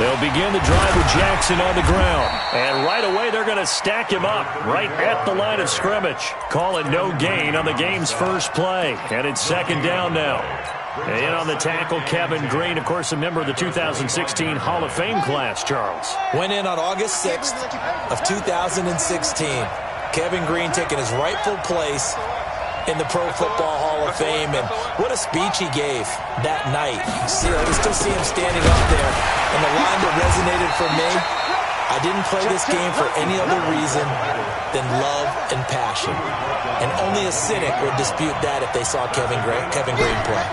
They'll begin the drive with Jackson on the ground. And right away, they're going to stack him up right at the line of scrimmage. Call it no gain on the game's first play. And it's second down now. In on the tackle, Kevin Green, of course, a member of the 2016 Hall of Fame class, Charles. Went in on August 6th of 2016. Kevin Green taking his rightful place in the Pro Football Hall of Fame, and what a speech he gave that night. See, I can still see him standing up there, and the line that resonated for me, I didn't play this game for any other reason than love and passion. And only a cynic would dispute that if they saw Kevin Green play.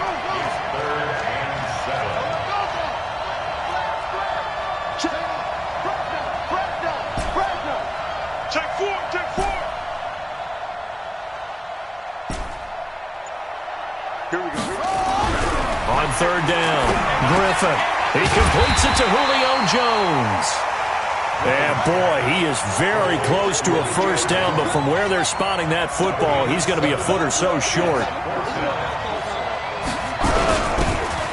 On third down, Griffin. He completes it to Julio Jones. And boy, he is very close to a first down, but from where they're spotting that football, he's going to be a foot or so short.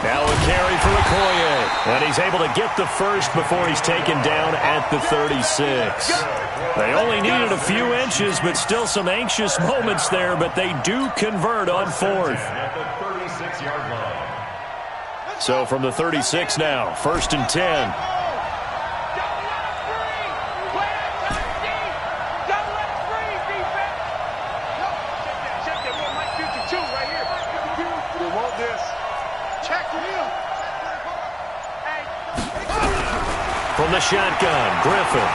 Now a carry for Okoye. And he's able to get the first before he's taken down at the 36. They only needed a few inches, but still some anxious moments there, but they do convert on fourth. So from the 36 now, first and 10. From the shotgun, Griffin.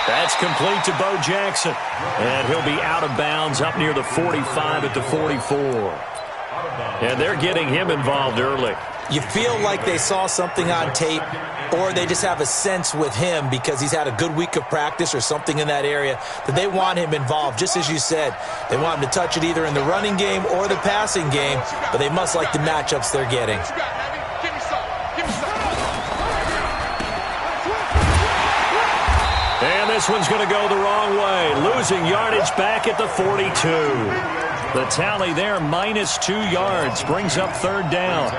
That's complete to Bo Jackson. And he'll be out of bounds up near the 45 at the 44. And they're getting him involved early. You feel like they saw something on tape, or they just have a sense with him because he's had a good week of practice or something in that area that they want him involved. Just as you said, they want him to touch it either in the running game or the passing game, but they must like the matchups they're getting. And this one's going to go the wrong way. Losing yardage back at the 42. The tally there, -2 yards, brings up third down.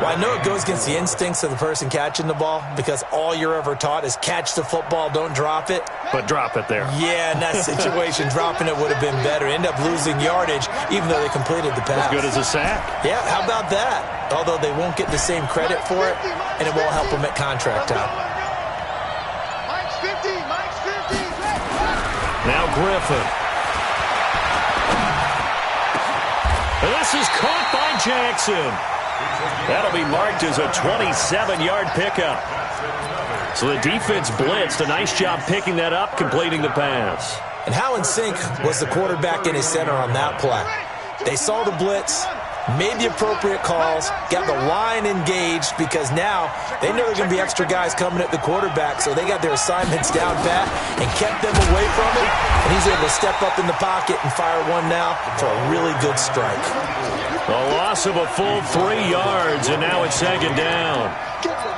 Well, I know it goes against the instincts of the person catching the ball because all you're ever taught is catch the football, don't drop it. But drop it there. Yeah, in that situation, dropping it would have been better. End up losing yardage, even though they completed the pass. As good as a sack. Yeah, how about that? Although they won't get the same credit for it, and it won't help them at contract time. Now Griffin. This is caught by Jackson. That'll be marked as a 27-yard pickup. So the defense blitzed. A nice job picking that up, completing the pass. And how in sync was the quarterback in his center on that play? They saw the blitz, made the appropriate calls, got the line engaged because now they know there are going to be extra guys coming at the quarterback, so they got their assignments down pat and kept them away from him, and he's able to step up in the pocket and fire one now for a really good strike. A loss of a full 3 yards, and now it's second down.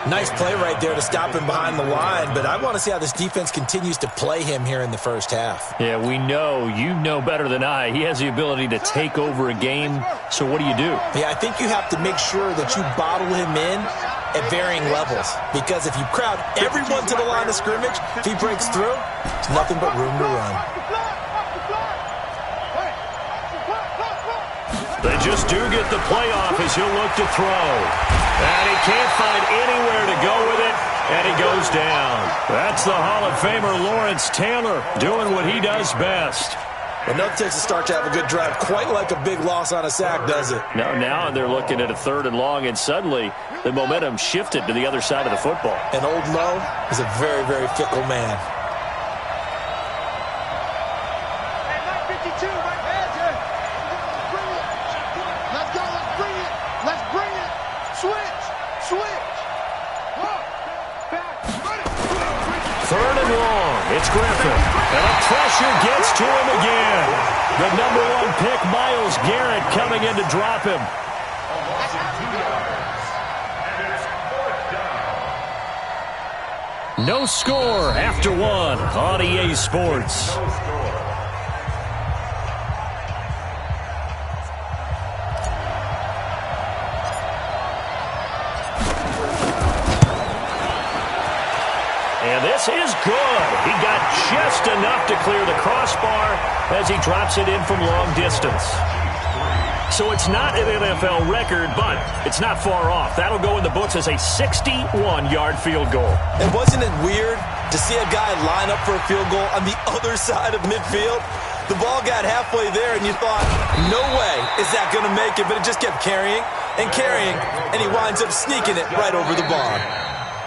Nice play right there to stop him behind the line, but I want to see how this defense continues to play him here in the first half. Yeah, we know. You know better than I. He has the ability to take over a game, so what do you do? Yeah, I think you have to make sure that you bottle him in at varying levels, because if you crowd everyone to the line of scrimmage, if he breaks through, it's nothing but room to run. They just do get the play off as he'll look to throw. And he can't find anywhere to go with it, and he goes down. That's the Hall of Famer Lawrence Taylor doing what he does best. Enough takes a start to have a good drive, quite like a big loss on a sack, does it? Now they're looking at a 3rd and long, and suddenly the momentum shifted to the other side of the football. And Old Mo is a very, very fickle man. It's Griffin, and the pressure gets to him again. The #1 pick, Myles Garrett, coming in to drop him. No score after 1 on EA Sports. pass is good. He got just enough to clear the crossbar as he drops it in from long distance. So it's not an NFL record, but it's not far off. That'll go in the books as a 61-yard field goal. And wasn't it weird to see a guy line up for a field goal on the other side of midfield? The ball got halfway there, and you thought, no way is that going to make it, but it just kept carrying, and he winds up sneaking it right over the bar.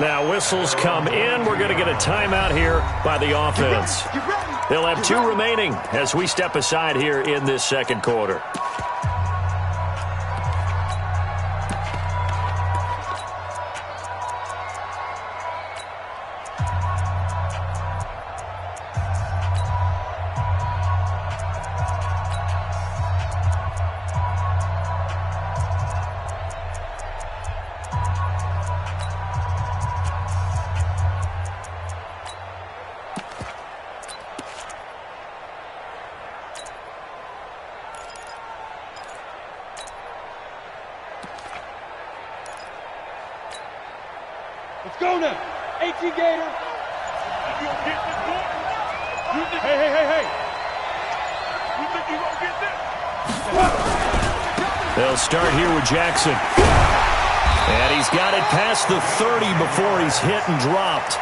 Now whistles come in. We're going to get a timeout here by the offense. They'll have 2 remaining as we step aside here in this second quarter. Let's go now. 18 Gator. You gonna get this one? Hey. You think you gonna get this? They'll start here with Jackson. And he's got it past the 30 before he's hit and dropped.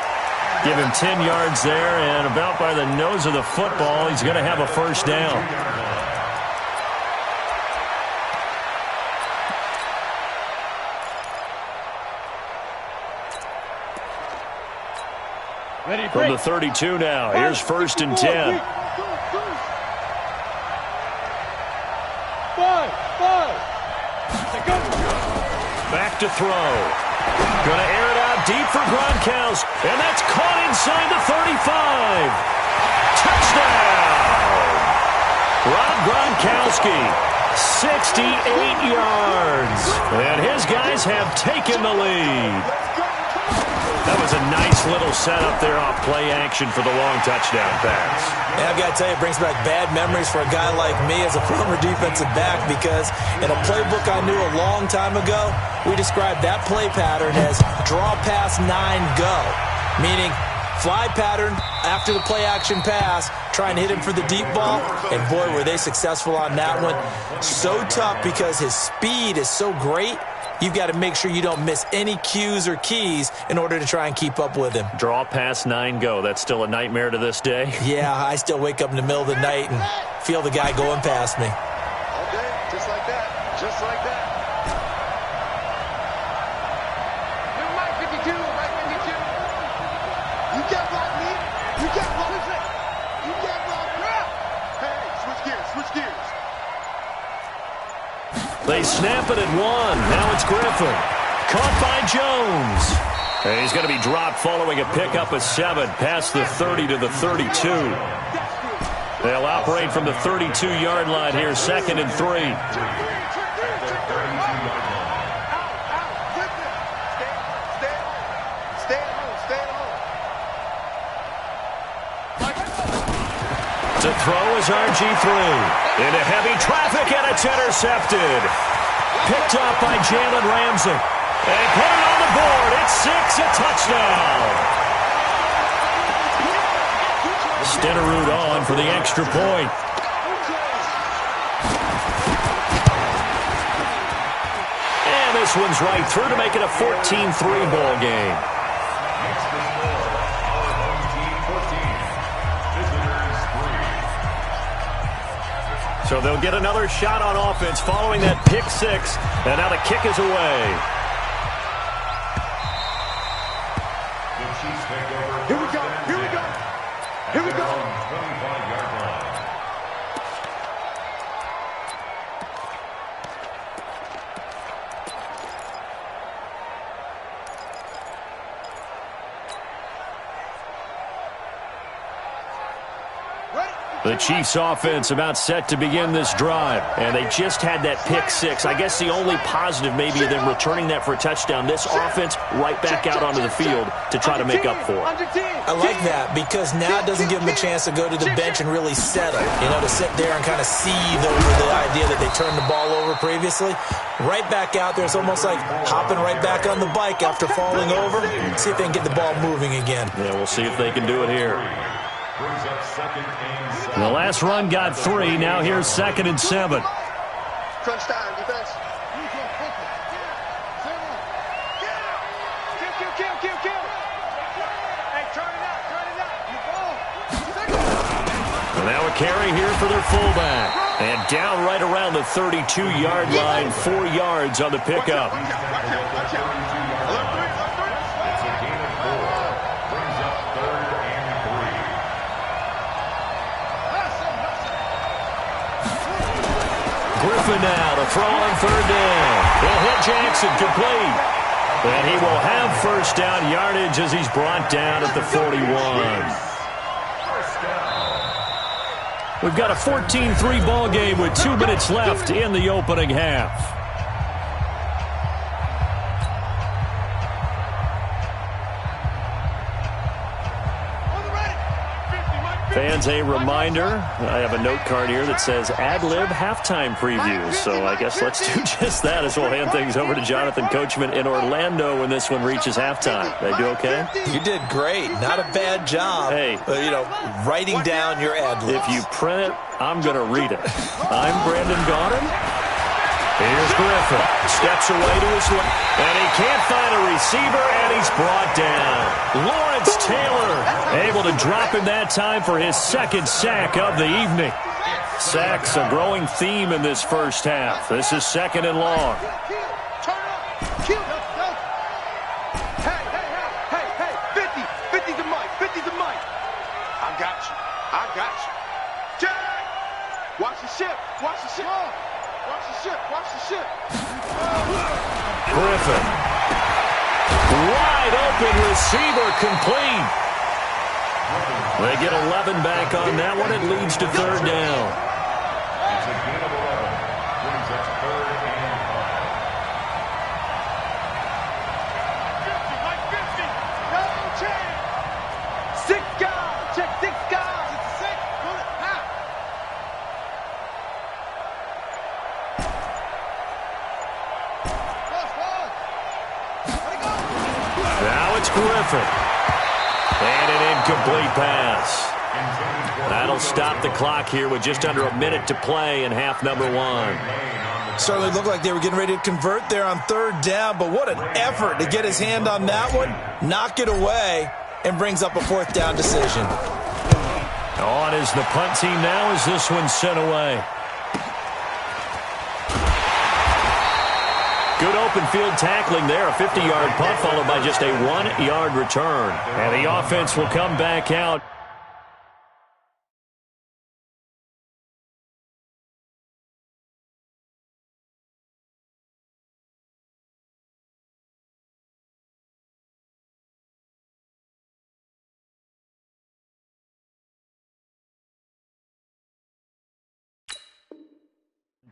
Give him 10 yards there, and about by the nose of the football, he's going to have a first down. From the 32 now. Here's 1st and 10. Back to throw. Going to air it out deep for Gronkowski. And that's caught inside the 35. Touchdown! Rob Gronkowski, 68 yards. And his guys have taken the lead. That was a nice little setup there off play action for the long touchdown pass. And I've got to tell you, it brings back bad memories for a guy like me as a former defensive back, because in a playbook I knew a long time ago, we described that play pattern as draw pass 9 go, meaning fly pattern after the play action pass, try and hit him for the deep ball, and boy, were they successful on that one. So tough because his speed is so great. You've got to make sure you don't miss any cues or keys in order to try and keep up with him. Draw pass 9 go. That's still a nightmare to this day? Yeah, I still wake up in the middle of the night and feel the guy going past me. Okay, just like that. Just like that. Mike 52, Mike 52. You can't block me. You can't block me. You can't block me. Hey, switch gears. They snap it at 1. Now it's Griffin. Caught by Jones. And he's going to be dropped following a pickup of 7 past the 30 to the 32. They'll operate from the 32-yard line here, 2nd and 3. To throw is RG3. Into heavy traffic, and it's intercepted. Picked up by Jalen Ramsey. They put it on the board. It's 6, a touchdown. Stenerud on for the extra point. And this one's right through to make it a 14-3 ball game. So they'll get another shot on offense following that pick 6, and now the kick is away. Here we go. Right. The Chiefs offense about set to begin this drive. And they just had that pick six. I guess the only positive maybe of them returning that for a touchdown. This offense right back out onto the field to try to make up for it. I like that because now it doesn't give them a chance to go to the bench and really settle. You know, to sit there and kind of seethe over the idea that they turned the ball over previously. Right back out there. It's almost like hopping right back on the bike after falling over. See if they can get the ball moving again. Yeah, we'll see if they can do it here. The last run got 3. Now here's 2nd and 7. Crunch time, defense. Kill. Hey, turn it out. Now a carry here for their fullback. And down right around the 32-yard line, 4 yards on the pickup. Watch out. It's a gain of 4. Brings up 3rd and 3. Griffin now to throw on 3rd down. He'll hit Jackson, complete. And he will have first down yardage as he's brought down at the 41. We've got a 14-3 ball game with 2 minutes left in the opening half. Fans, a reminder, I have a note card here that says ad-lib halftime previews. So I guess let's do just that as we'll hand things over to Jonathan Coachman in Orlando when this one reaches halftime. They do okay? You did great. Not a bad job. Hey. Writing down your ad-libs. If you print it, I'm going to read it. I'm Brandon Gaudin. Here's Griffin. Steps away to his left. And he can't find a receiver, and he's brought down. Lawrence Taylor able to drop him that time for his 2nd sack of the evening. Sacks a growing theme in this first half. This is 2nd and long. Hey, 50 to Mike. I got you. Jack! Watch the ship. Griffin. Wide open receiver complete. They get 11 back on that one. It leads to 3rd down. It's a gain of 11. Brings up 3rd and 5. 6 guys. Check 6 guys. It's a 6. Pull it out. Now it's Griffin. And an incomplete pass. That'll stop the clock here with just under a minute to play in half number 1. Certainly looked like they were getting ready to convert there on 3rd down, but what an effort to get his hand on that one, knock it away, and brings up a 4th down decision. On is the punt team now as this one's sent away. Good open field tackling there. A 50-yard punt followed by just a 1-yard return. And the offense will come back out.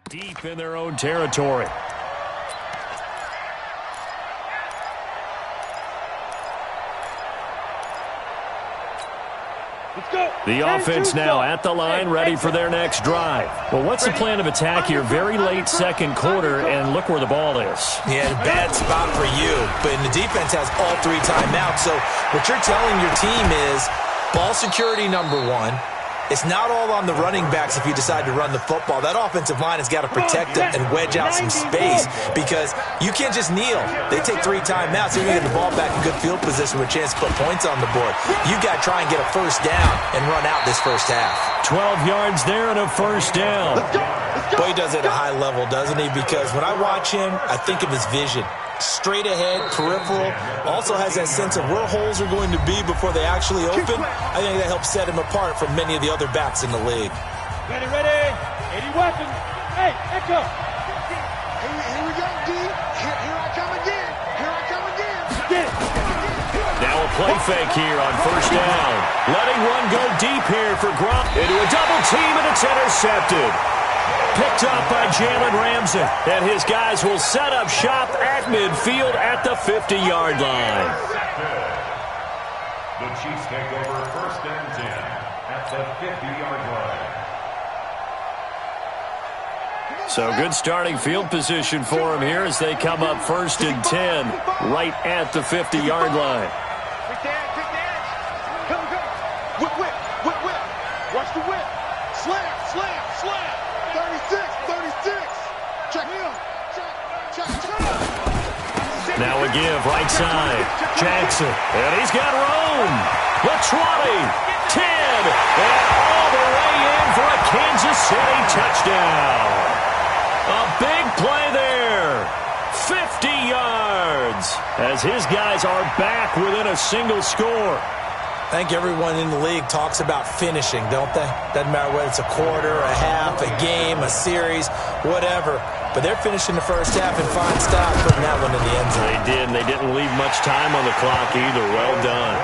Deep in their own territory. The offense now at the line, ready for their next drive. Well, what's the plan of attack here? Very late 2nd quarter, and look where the ball is. Yeah, a bad spot for you. But the defense has all 3 timeouts. So what you're telling your team is ball security number 1. It's not all on the running backs if you decide to run the football. That offensive line has got to protect them and wedge out some space because you can't just kneel. They take 3 timeouts. They're going to get the ball back in good field position with a chance to put points on the board. You got to try and get a 1st down and run out this first half. 12 yards there and a 1st down. Boy, he does it at a high level, doesn't he? Because when I watch him, I think of his vision. Straight ahead, peripheral, also has that sense of where holes are going to be before they actually open. I think that helps set him apart from many of the other backs in the league. Ready, 80 weapons. Hey, echo. Here we go, D. Here I come again. Now a play fake here on 1st down. Letting one can go deep here for Gronk. Into a double team, and it's intercepted. Picked up by Jalen Ramsey. And his guys will set up shop at midfield at the 50-yard line. The Chiefs take over 1st and 10 at the 50-yard line. So good starting field position for them here as they come up 1st and 10 right at the 50-yard line. Quick dance. Come. Whip. Watch the whip. Slam. 36. Check him. Check. Now a give, right side. Jackson, and he's got room. The 20, 10, and all the way in for a Kansas City touchdown. A big play there. 50 yards as his guys are back within a single score. I think everyone in the league talks about finishing, don't they? Doesn't matter whether it's a quarter, a half, a game, a series, whatever. But they're finishing the first half in fine style, putting that one in the end zone. They did, and they didn't leave much time on the clock either. Well done.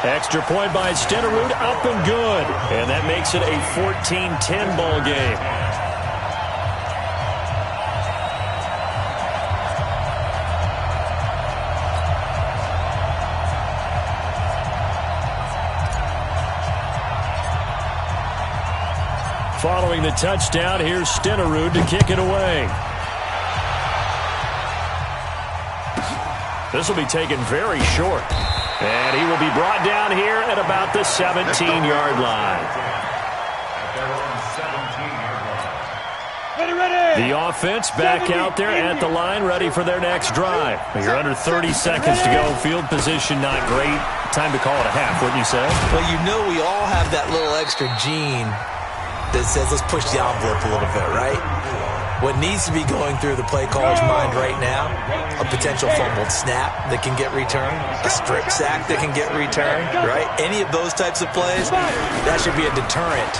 Extra point by Stenerud, up and good. And that makes it a 14-10 ball game. Following the touchdown, here's Stenerud to kick it away. This will be taken very short. And he will be brought down here at about the 17-yard line. Ready. The offense back out there at the line, ready for their next drive. You're under 30 seconds to go. Field position not great. Time to call it a half, wouldn't you say? Well, you know we all have that little extra gene that says let's push the envelope a little bit, right? What needs to be going through the play caller's mind right now, a potential fumbled snap that can get returned, a strip sack that can get returned, right? Any of those types of plays, that should be a deterrent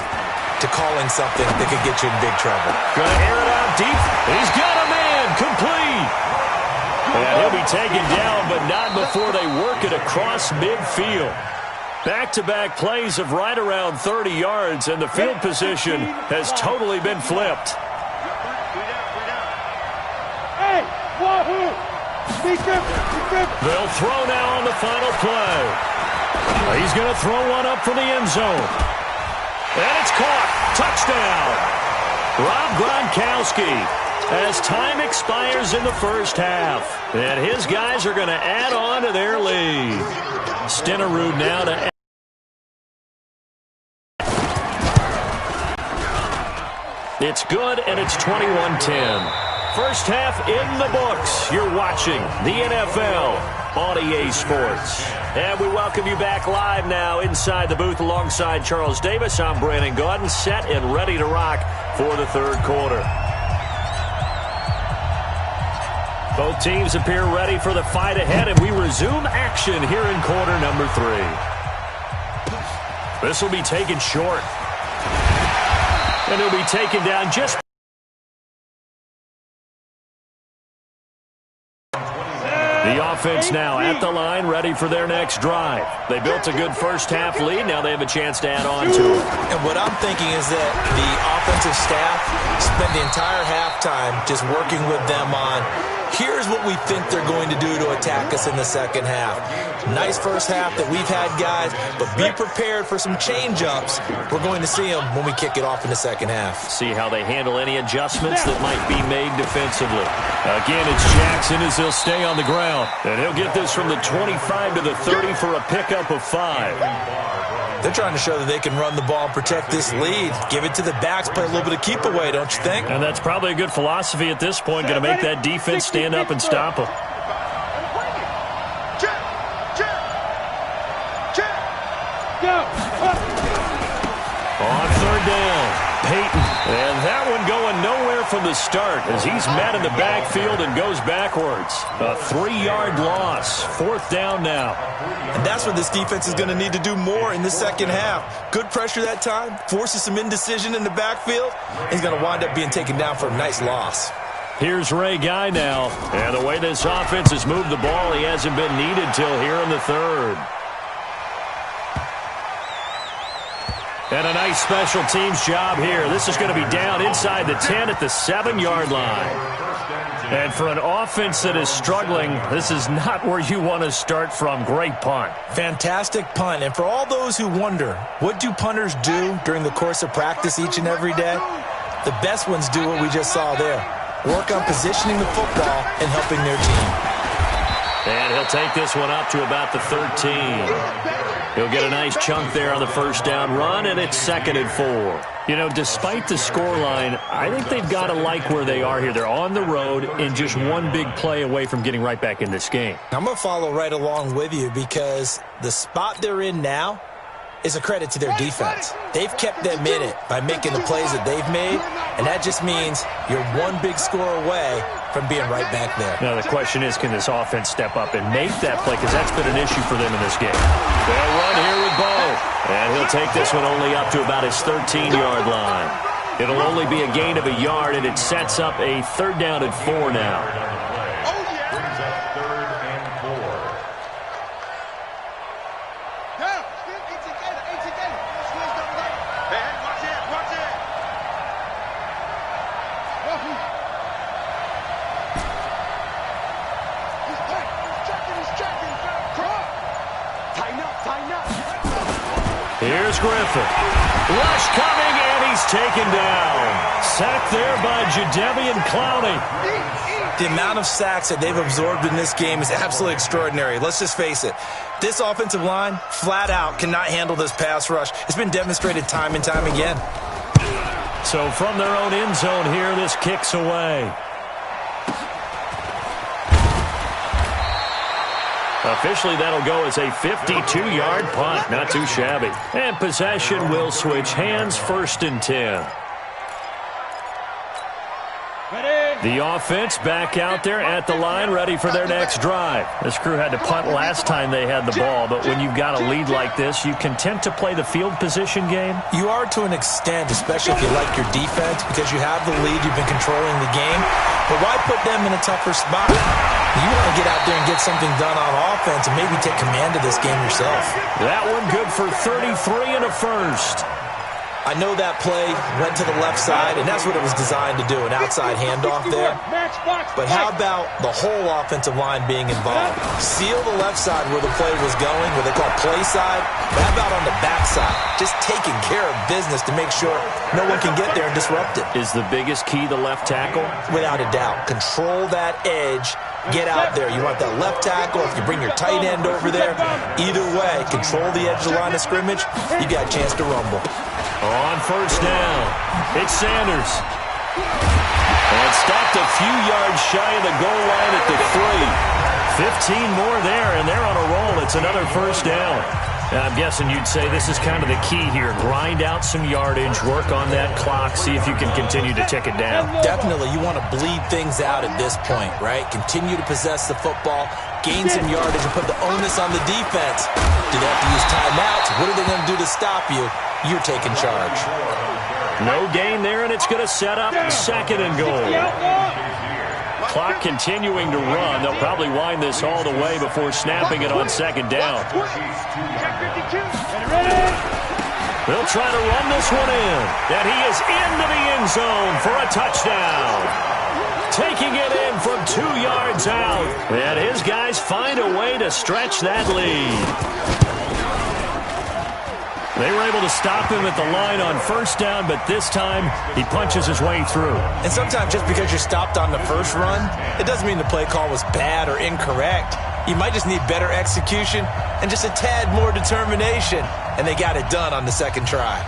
to calling something that could get you in big trouble. Gonna air it out deep. He's got a man complete. And he'll be taken down, but not before they work it across midfield. Back-to-back plays of right around 30 yards, and the field position has totally been flipped. Hey, wahoo! Be careful. They'll throw now on the final play. He's going to throw one up for the end zone. And it's caught. Touchdown. Rob Gronkowski as time expires in the first half. And his guys are going to add on to their lead. Stenerud now to it's good, and it's 21-10. First half in the books. You're watching the NFL on EA Sports. And we welcome you back live now inside the booth alongside Charles Davis. I'm Brandon Gaudin, set and ready to rock for the third quarter. Both teams appear ready for the fight ahead, and we resume action here in quarter number 3. This will be taken short. And it'll be taken down just. The offense now at the line, ready for their next drive. They built a good first half lead. Now they have a chance to add on to it. And what I'm thinking is that the offensive staff spent the entire halftime just working with them on, here's what we think they're going to do to attack us in the second half. Nice first half that we've had, guys, but be prepared for some change-ups. We're going to see them when we kick it off in the second half. See how they handle any adjustments that might be made defensively. Again, it's Jackson as he'll stay on the ground. And he'll get this from the 25 to the 30 for a pickup of 5. They're trying to show that they can run the ball and protect this lead. Give it to the backs, play a little bit of keep away, don't you think? And that's probably a good philosophy at this point, going to make that defense stand up and stop them. On third down, Peyton. And that one going nowhere from the start as he's met in the backfield and goes backwards. A 3-yard loss. Fourth down now. And that's what this defense is going to need to do more in the second half. Good pressure that time, forces some indecision in the backfield. He's going to wind up being taken down for a nice loss. Here's Ray Guy now. And the way this offense has moved the ball, he hasn't been needed till here in the third. And a nice special teams job here. This is going to be down inside the 10 at the 7-yard line. And for an offense that is struggling, this is not where you want to start from. Great punt. Fantastic punt. And for all those who wonder, what do punters do during the course of practice each and every day? The best ones do what we just saw there. Work on positioning the football and helping their team. And he'll take this one up to about the 13. He'll get a nice chunk there on the first down run, and it's 2nd and 4. You know, despite the scoreline, I think they've got to like where they are here. They're on the road and just one big play away from getting right back in this game. I'm going to follow right along with you because the spot they're in now is a credit to their defense. They've kept them in it by making the plays that they've made, and that just means you're one big score away from being right back there. Now, the question is, can this offense step up and make that play? Because that's been an issue for them in this game. They'll run here with Bo. And he'll take this one only up to about his 13-yard line. It'll only be a gain of a yard, and it sets up a 3rd down and 4 now. Brings up 3rd and 4. Hey, watch it, watch it. He's checking. Tighten up. Here's Griffin. Rush coming, and he's taken down. Sacked there by Jadeveon Clowney. The amount of sacks that they've absorbed in this game is absolutely extraordinary. Let's just face it. This offensive line, flat out, cannot handle this pass rush. It's been demonstrated time and time again. So from their own end zone here, this kicks away. Officially, that'll go as a 52-yard punt. Not too shabby. And possession will switch hands, 1st and 10. The offense back out there at the line, ready for their next drive. This crew had to punt last time they had the ball, but when you've got a lead like this, you content to play the field position game? You are to an extent, especially if you like your defense, because you have the lead, you've been controlling the game. But why put them in a tougher spot? You want to get out there and get something done on offense and maybe take command of this game yourself. That one good for 33 and a 1st. I know that play went to the left side, and that's what it was designed to do, an outside handoff there. But how about the whole offensive line being involved? Seal the left side where the play was going, what they call play side. But how about on the back side? Just taking care of business to make sure no one can get there and disrupt it. Is the biggest key the left tackle? Without a doubt. Control that edge. Get out there. You want that left tackle. If you bring your tight end over there, either way, control the edge of the line of scrimmage, you got a chance to rumble. On 1st down, it's Sanders. And stopped a few yards shy of the goal line at the 3. 15 more there, and they're on a roll. It's another 1st down. And I'm guessing you'd say this is kind of the key here. Grind out some yardage, work on that clock, see if you can continue to tick it down. Definitely. You want to bleed things out at this point, right? Continue to possess the football, gain some yardage, and put the onus on the defense. Do they have to use timeouts? What are they going to do to stop you? You're taking charge. No gain there, and it's going to set up 2nd and goal. Clock continuing to run. They'll probably wind this all the way before snapping it on 2nd down. They'll try to run this one in. And he is into the end zone for a touchdown. Taking it in from 2 yards out. And his guys find a way to stretch that lead. They were able to stop him at the line on 1st down, but this time he punches his way through. And sometimes just because you're stopped on the first run, it doesn't mean the play call was bad or incorrect. You might just need better execution and just a tad more determination. And they got it done on the 2nd try.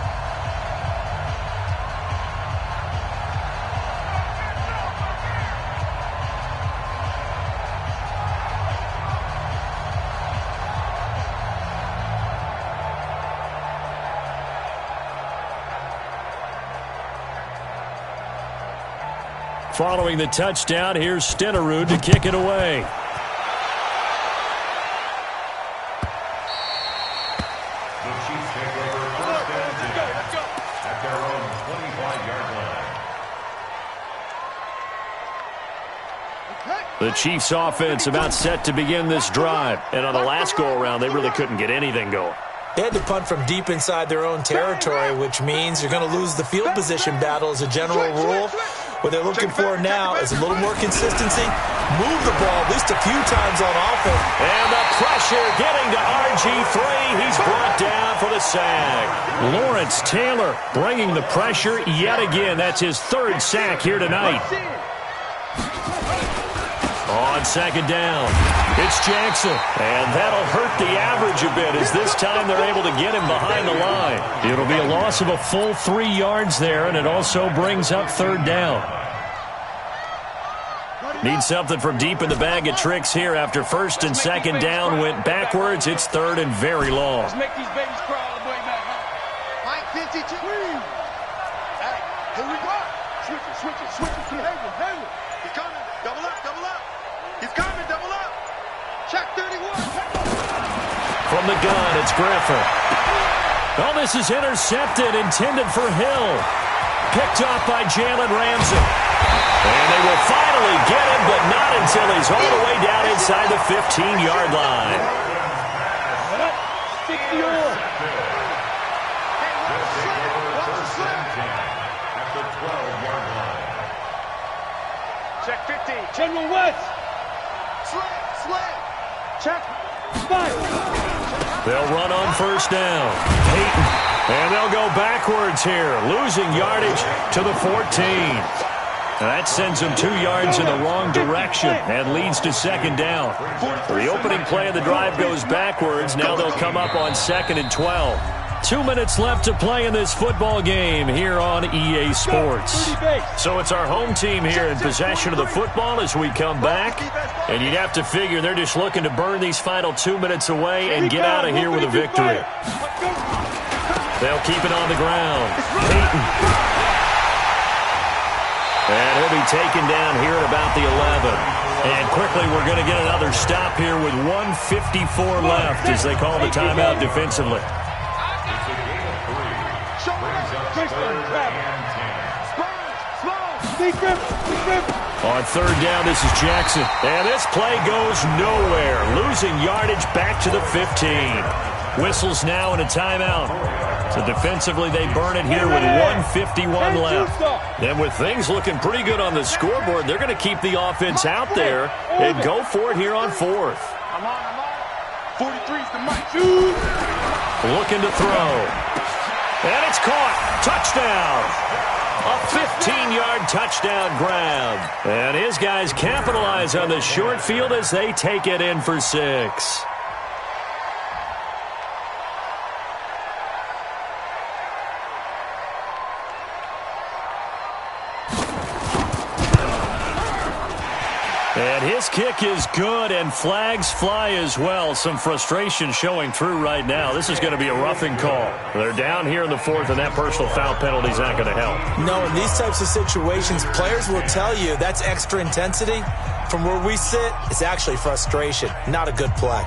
Following the touchdown, here's Stenerud to kick it away. The Chiefs take over 1st and 10 at their own 25-yard line. The Chiefs offense about set to begin this drive. And on the last go-around, they really couldn't get anything going. They had to punt from deep inside their own territory, which means you're going to lose the field position battle as a general rule. What they're looking for now is a little more consistency. Move the ball at least a few times on offense. And the pressure getting to RG3. He's brought down for the sack. Lawrence Taylor bringing the pressure yet again. That's his third sack here tonight. On second down, it's Jackson. And that'll hurt the average a bit as this time they're able to get him behind the line. It'll be a loss of a full 3 yards there, and it also brings up third down. Need something from deep in the bag of tricks here after first and second down went backwards. It's third and very long. Let's make these babies crawl all the way back. Mike 52. Hey, here we go. Switch it. Hayward. He's coming. Double up. He's coming. Double up. Check 31. From the gun, it's Griffin. Oh, this is intercepted, intended for Hill. Picked off by Jalen Ramsey. And they will finally get him, but not until he's all the way down inside the 15-yard line. 60 on. At the 12-yard line. Check 15. General West. Slam. Check. They'll run on first down. Peyton. And they'll go backwards here, losing yardage to the 14. That sends them 2 yards in the wrong direction and leads to second down. The opening play of the drive goes backwards. Now they'll come up on second and 12. 2 minutes left to play in this football game here on EA Sports. So it's our home team here in possession of the football as we come back. And you'd have to figure they're just looking to burn these final 2 minutes away and get out of here with a victory. They'll keep it on the ground. Peyton. And he'll be taken down here at about the 11. And quickly we're going to get another stop here with 1:54 left as they call the timeout defensively. On third down, this is Jackson. And this play goes nowhere. Losing yardage back to the 15. Whistles now and a timeout. So defensively, they burn it here with 1:51 left. And with things looking pretty good on the scoreboard, they're going to keep the offense out there and go for it here on fourth. I'm on. 43's the mic. Looking to throw. And it's caught. Touchdown. A 15-yard touchdown grab. And his guys capitalize on the short field as they take it in for 6. And his kick is good, and flags fly as well. Some frustration showing through right now. This is going to be a roughing call. They're down here in the fourth, and that personal foul penalty is not going to help. No, in these types of situations, players will tell you that's extra intensity. From where we sit, it's actually frustration. Not a good play.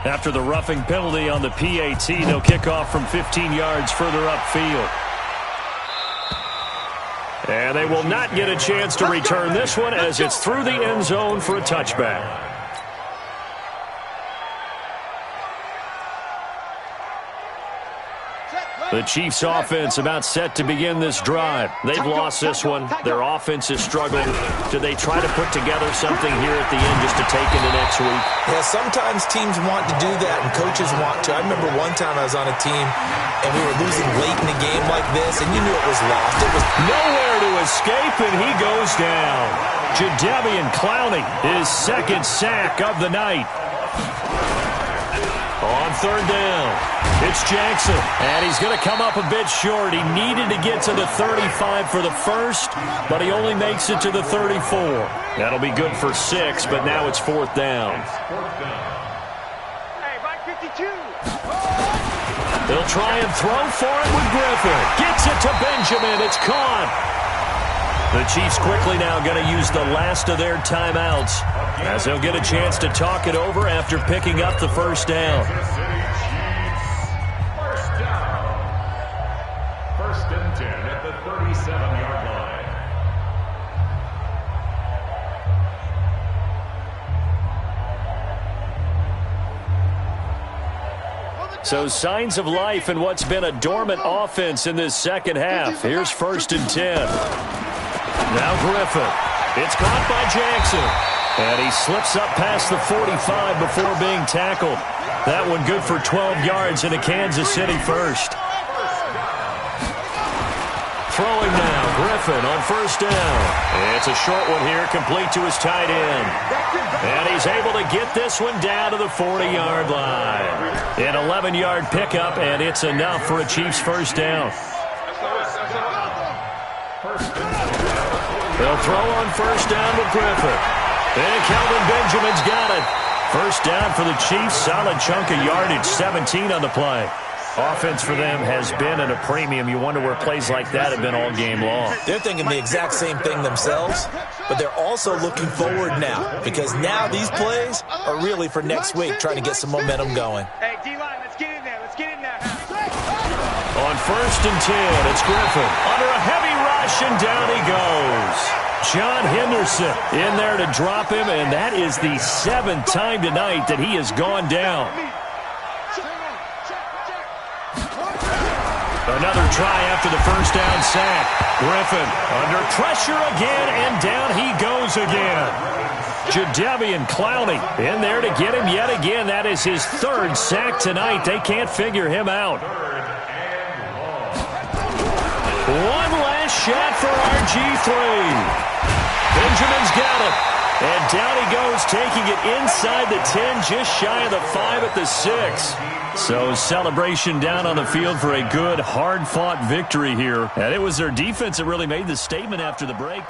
After the roughing penalty on the PAT, they'll kick off from 15 yards further upfield. And they will not get a chance to return this one as it's through the end zone for a touchback. The Chiefs' offense about set to begin this drive. They've lost this one. Their offense is struggling. Do they try to put together something here at the end just to take into next week? Yeah, sometimes teams want to do that and coaches want to. I remember one time I was on a team and we were losing late in a game like this and you knew it was lost. It was nowhere to escape, and he goes down. Jadeveon Clowney, his second sack of the night. On third down, it's Jackson, and he's going to come up a bit short. He needed to get to the 35 for the first, but he only makes it to the 34. That'll be good for 6, but now it's fourth down. Hey, Mike 52. They'll try and throw for it with Griffin. Gets it to Benjamin. It's caught. The Chiefs quickly now going to use the last of their timeouts as they'll get a chance to talk it over after picking up the first down. First and 10 at the 37-yard line. So signs of life in what's been a dormant offense in this second half. Here's first and 10. Now Griffin. It's caught by Jackson. And he slips up past the 45 before being tackled. That one good for 12 yards into Kansas City first. Throwing now, Griffin on first down. It's a short one here, complete to his tight end. And he's able to get this one down to the 40-yard line. An 11-yard pickup, and it's enough for a Chiefs first down. They'll throw on first down with Griffin. And Kelvin Benjamin's got it. First down for the Chiefs, solid chunk of yardage, 17 on the play. Offense for them has been at a premium. You wonder where plays like that have been all game long. They're thinking the exact same thing themselves, but they're also looking forward now because now these plays are really for next week, trying to get some momentum going. Hey, D-line, let's get in there. Let's get in there. On first and 10, it's Griffin. Under a heavy rush, and down he goes. John Henderson in there to drop him, and that is the 7th time tonight that he has gone down. Another try after the first down sack. Griffin under pressure again, and down he goes again. Jadeveon Clowney in there to get him yet again. That is his 3rd sack tonight. They can't figure him out. One last shot for RG3. Benjamin's got it. And down he goes, taking it inside the 10, just shy of the 5 at the 6. So celebration down on the field for a good, hard-fought victory here. And it was their defense that really made the statement after the break.